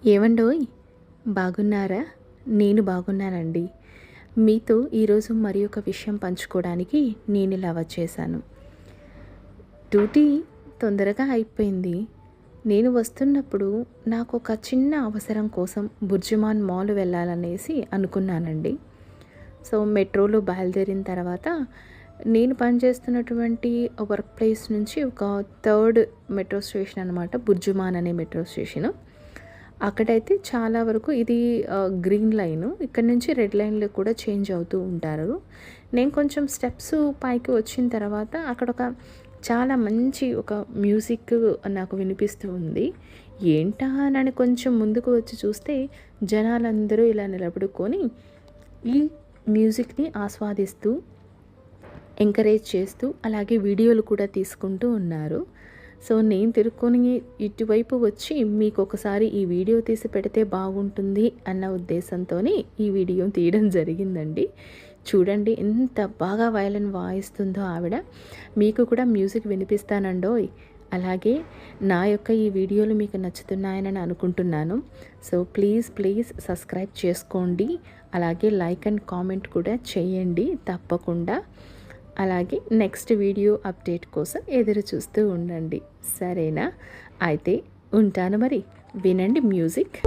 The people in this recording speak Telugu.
ఏవండోయ్ బాగున్నారా? నేను బాగున్నానండి. మీతో ఈరోజు మరి ఒక విషయం పంచుకోవడానికి నేను ఇలా వచ్చేసాను. డ్యూటీ తొందరగా అయిపోయింది. నేను వస్తున్నప్పుడు నాకు ఒక చిన్న అవసరం కోసం బుర్జుమాన్ మాల్ వెళ్ళాలనేసి అనుకున్నానండి. సో మెట్రోలో బయలుదేరిన తర్వాత నేను పనిచేస్తున్నటువంటి వర్క్ ప్లేస్ నుంచి ఒక థర్డ్ మెట్రో స్టేషన్ అనమాట, బుర్జుమాన్ అనే మెట్రో స్టేషను. అక్కడైతే చాలా వరకు ఇది గ్రీన్ లైను. ఇక్కడ నుంచి రెడ్ లైన్‌లో కూడా చేంజ్ అవుతూ ఉంటారు. నేను కొంచెం స్టెప్స్ పైకి వచ్చిన తర్వాత అక్కడ చాలా మంచి ఒక మ్యూజిక్ నాకు వినిపిస్తూ ఉంది. ఏంటా అని కొంచెం ముందుకు వచ్చి చూస్తే జనాలందరూ ఇలా నిలబడుకొని ఈ మ్యూజిక్‌ని ఆస్వాదిస్తూ, ఎంకరేజ్ చేస్తూ, అలాగే వీడియోలు కూడా తీసుకుంటూ ఉన్నారు. సో నేను తిరుక్కొని ఇటువైపు వచ్చి మీకు ఒకసారి ఈ వీడియో తీసి పెడితే బాగుంటుంది అన్న ఉద్దేశంతోని ఈ వీడియో తీయడం జరిగిందండి. చూడండి ఎంత బాగా వయలిన్ వాయిస్తుందో ఆవిడ. మీకు కూడా మ్యూజిక్ వినిపిస్తానండోయ్. అలాగే నా యొక్క ఈ వీడియోలు మీకు నచ్చుతున్నాయని అనుకుంటున్నాను. సో ప్లీజ్ సబ్స్క్రైబ్ చేసుకోండి. అలాగే లైక్ అండ్ కామెంట్ కూడా చేయండి తప్పకుండా. అలాగే నెక్స్ట్ వీడియో అప్డేట్ కోసం ఎదురు చూస్తూ ఉండండి. సరేనా? అయితే ఉంటాను మరి. వినండి మ్యూజిక్.